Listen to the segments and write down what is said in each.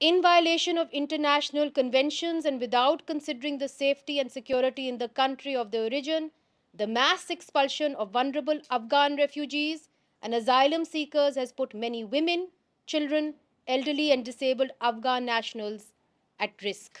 In violation of international conventions and without considering the safety and security in the country of their origin, the mass expulsion of vulnerable Afghan refugees and asylum seekers has put many women, children, elderly and disabled Afghan nationals at risk.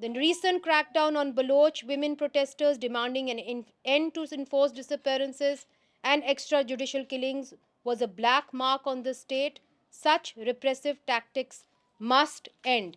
The recent crackdown on Baloch women protesters demanding an end to enforced disappearances and extrajudicial killings was a black mark on the state. Such repressive tactics must end.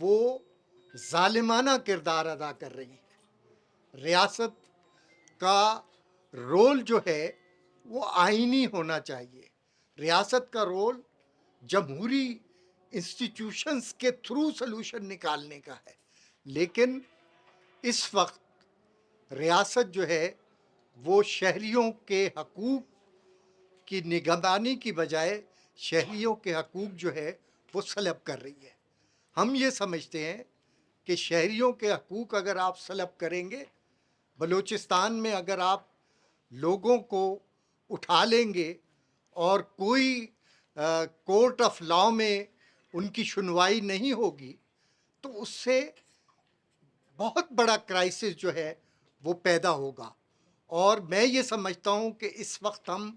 وہ ظالمانہ کردار ادا کر رہی ہے۔ ریاست کا role جو ہے وہ آئینی ہونا چاہیے۔ ریاست کا رول جمہوری انسٹیٹیوشنز کے تھرو سلوشن نکالنے کا ہے، لیکن اس وقت ریاست جو ہے وہ شہریوں کے حقوق کی نگہبانی کی بجائے شہریوں کے حقوق جو ہے وہ سلب کر رہی ہے۔ ہم یہ سمجھتے ہیں کہ شہریوں کے حقوق اگر آپ سلب کریں گے، بلوچستان میں اگر آپ لوگوں کو اٹھا لیں گے اور کوئی کورٹ آف لاء میں ان کی سنوائی نہیں ہوگی، تو اس سے بہت بڑا کرائسس جو ہے وہ پیدا ہوگا۔ اور میں یہ سمجھتا ہوں کہ اس وقت ہم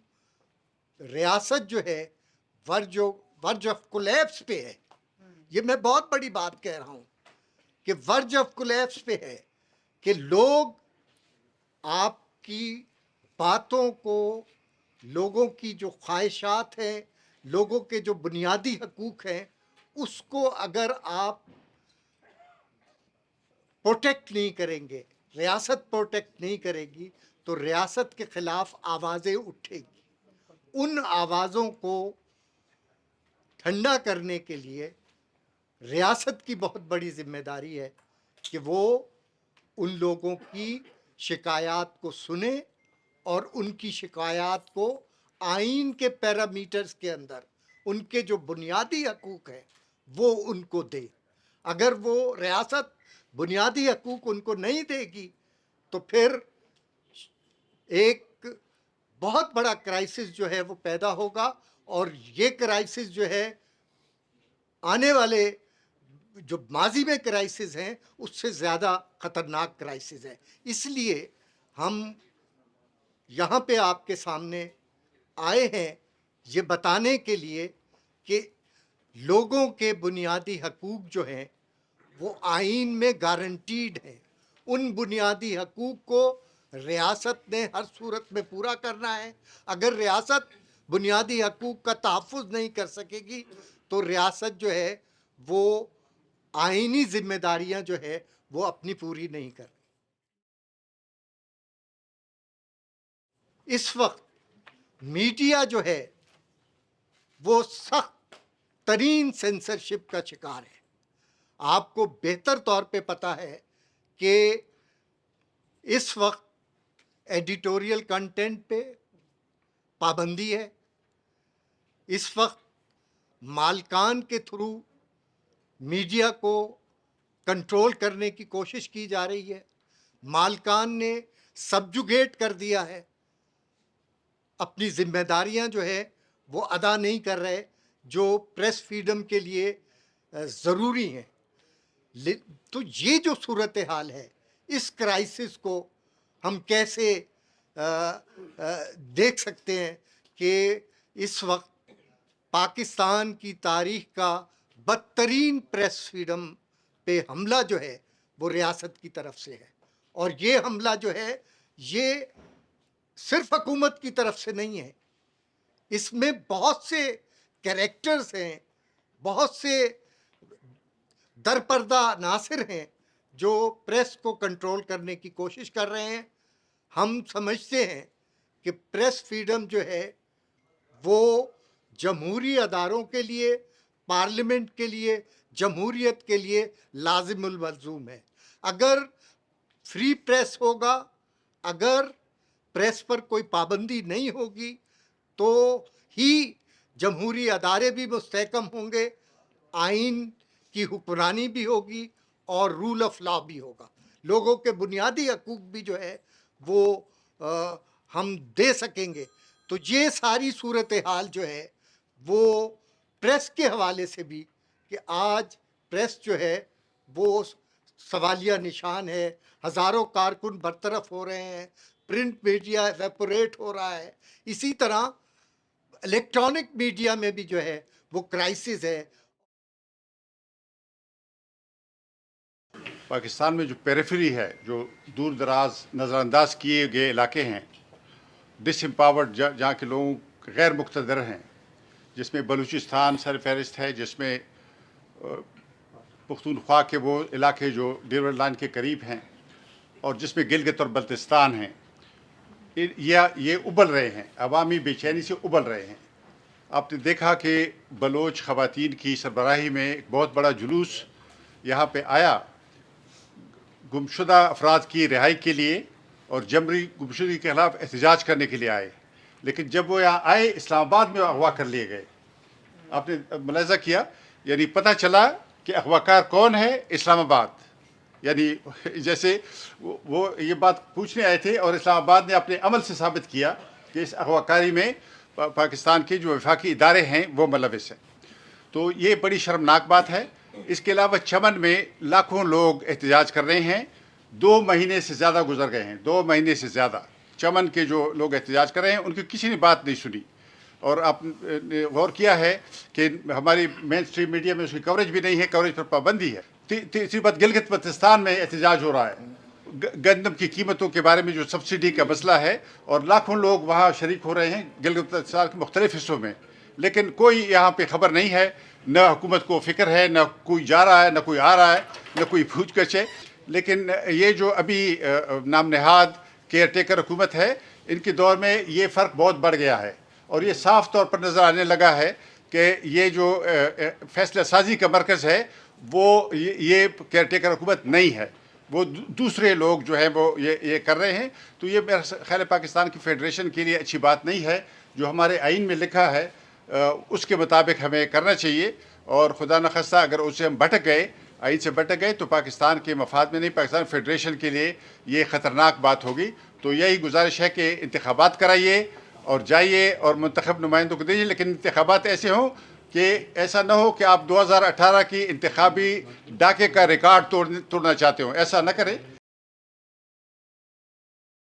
ریاست جو ہے ورج آف کولیپس پہ ہے۔ یہ میں بہت بڑی بات کہہ رہا ہوں کہ ورج آف کولیپس پہ ہے، کہ لوگ آپ کی باتوں کو، لوگوں کی جو خواہشات ہیں، لوگوں کے جو بنیادی حقوق ہیں، اس کو اگر آپ پروٹیکٹ نہیں کریں گے، ریاست پروٹیکٹ نہیں کرے گی، تو ریاست کے خلاف آوازیں اٹھے گی۔ ان آوازوں کو ٹھنڈا کرنے کے لیے ریاست کی بہت بڑی ذمہ داری ہے کہ وہ ان لوگوں کی شکایات کو سنے اور ان کی شکایات کو آئین کے پیرامیٹرز کے اندر ان کے جو بنیادی حقوق ہیں وہ ان کو دے۔ اگر وہ ریاست بنیادی حقوق ان کو نہیں دے گی تو پھر ایک بہت بڑا کرائسس جو ہے وہ پیدا ہوگا، اور یہ کرائسس جو ہے آنے والے جو ماضی میں کرائسس ہیں اس سے زیادہ خطرناک کرائسس ہے۔ اس لیے ہم یہاں پہ آپ کے سامنے آئے ہیں یہ بتانے کے لیے کہ لوگوں کے بنیادی حقوق جو ہیں وہ آئین میں گارنٹیڈ ہیں۔ ان بنیادی حقوق کو ریاست نے ہر صورت میں پورا کرنا ہے۔ اگر ریاست بنیادی حقوق کا تحفظ نہیں کر سکے گی تو ریاست جو ہے وہ آئینی ذمہ داریاں جو ہے وہ اپنی پوری نہیں کر رہی۔ اس وقت میڈیا جو ہے وہ سخت ترین سینسرشپ کا شکار ہے۔ آپ کو بہتر طور پہ پتہ ہے کہ اس وقت ایڈیٹوریل کنٹینٹ پہ پابندی ہے۔ اس وقت مالکان کے تھرو میڈیا کو کنٹرول کرنے کی کوشش کی جا رہی ہے۔ مالکان نے سبجوگیٹ کر دیا ہے، اپنی ذمہ داریاں جو ہے وہ ادا نہیں کر رہے جو پریس فریڈم کے لیے ضروری ہیں۔ تو یہ جو صورتحال ہے، اس کرائسس کو ہم کیسے دیکھ سکتے ہیں کہ اس وقت پاکستان کی تاریخ کا بدترین پریس فریڈم پہ حملہ جو ہے وہ ریاست کی طرف سے ہے، اور یہ حملہ جو ہے یہ صرف حکومت کی طرف سے نہیں ہے، اس میں بہت سے کریکٹرز ہیں، بہت سے درپردہ عناصر ہیں جو پریس کو کنٹرول کرنے کی کوشش کر رہے ہیں۔ ہم سمجھتے ہیں کہ پریس فریڈم جو ہے وہ جمہوری اداروں کے لیے، پارلیمنٹ کے لیے، جمہوریت کے لیے لازم الملزوم ہے۔ اگر فری پریس ہوگا، اگر پریس پر کوئی پابندی نہیں ہوگی تو ہی جمہوری ادارے بھی مستحکم ہوں گے، آئین کی حکمرانی بھی ہوگی اور رول آف لا بھی ہوگا۔ لوگوں کے بنیادی حقوق بھی جو ہے وہ ہم دے سکیں گے۔ تو یہ ساری صورتحال جو ہے وہ پریس کے حوالے سے بھی، کہ آج پریس جو ہے وہ سوالیہ نشان ہے، ہزاروں کارکن برطرف ہو رہے ہیں، پرنٹ میڈیا ایویپوریٹ ہو رہا ہے، اسی طرح الیکٹرانک میڈیا میں بھی جو ہے وہ کرائسس ہے۔ پاکستان میں جو پیریفری ہے، جو دور دراز نظر انداز کیے گئے علاقے ہیں، ڈس امپاورڈ، جہاں کے لوگ غیر مقتدر ہیں، جس میں بلوچستان سر فہرست ہے، جس میں پختونخوا کے وہ علاقے جو ڈیور لائن کے قریب ہیں اور جس میں گلگت اور بلتستان ہیں، یہ ابل رہے ہیں، عوامی بے چینی سے ابل رہے ہیں۔ آپ نے دیکھا کہ بلوچ خواتین کی سربراہی میں ایک بہت بڑا جلوس یہاں پہ آیا گمشدہ افراد کی رہائی کے لیے اور جبری گمشدگی کے خلاف احتجاج کرنے کے لیے آئے، لیکن جب وہ یہاں آئے اسلام آباد میں اغوا کر لیے گئے۔ آپ نے ملاحظہ کیا، یعنی پتہ چلا کہ اغوا کار کون ہے، اسلام آباد۔ یعنی جیسے وہ یہ بات پوچھنے آئے تھے اور اسلام آباد نے اپنے عمل سے ثابت کیا کہ اس اغوا کاری میں پاکستان کے جو وفاقی ادارے ہیں وہ ملوث ہیں۔ تو یہ بڑی شرمناک بات ہے۔ اس کے علاوہ چمن میں لاکھوں لوگ احتجاج کر رہے ہیں، 2 مہینے سے زیادہ گزر گئے ہیں، 2 مہینے سے زیادہ چمن کے جو لوگ احتجاج کر رہے ہیں ان کی کسی نے بات نہیں سنی۔ اور آپ نے غور کیا ہے کہ ہماری مین اسٹریم میڈیا میں اس کی کوریج بھی نہیں ہے، کوریج پر پابندی ہے۔ تیسری بات، گلگت بلتستان میں احتجاج ہو رہا ہے گندم کی قیمتوں کے بارے میں جو سبسڈی کا مسئلہ ہے، اور لاکھوں لوگ وہاں شریک ہو رہے ہیں گلگت بلتستان کے مختلف حصوں میں، لیکن کوئی یہاں پہ خبر نہیں ہے، نہ حکومت کو فکر ہے، نہ کوئی جا رہا ہے، نہ کوئی آ رہا ہے، نہ کوئی پوچھ گچھ ہے۔ لیکن یہ جو ابھی نام نہاد کیئر ٹیکر حکومت ہے، ان کے دور میں یہ فرق بہت بڑھ گیا ہے، اور یہ صاف طور پر نظر آنے لگا ہے کہ یہ جو فیصلہ سازی کا مرکز ہے وہ یہ کیئر ٹیکر حکومت نہیں ہے، وہ دوسرے لوگ جو ہیں وہ یہ کر رہے ہیں۔ تو یہ میرا خیال ہے پاکستان کی فیڈریشن کے لیے اچھی بات نہیں ہے۔ جو ہمارے آئین میں لکھا ہے اس کے مطابق ہمیں کرنا چاہیے، اور خدا نخواستہ اگر اسے ہم بھٹک گئے، آئین سے بھٹک گئے، تو پاکستان کے مفاد میں نہیں، پاکستان فیڈریشن کے لیے یہ خطرناک بات ہوگی۔ تو یہی گزارش ہے کہ انتخابات کرائیے اور جائیے اور منتخب نمائندوں کو دیجیے، لیکن انتخابات ایسے ہوں کہ ایسا نہ ہو کہ آپ 2018 کی انتخابی ڈاکے کا ریکارڈ توڑنا چاہتے ہوں، ایسا نہ کریں۔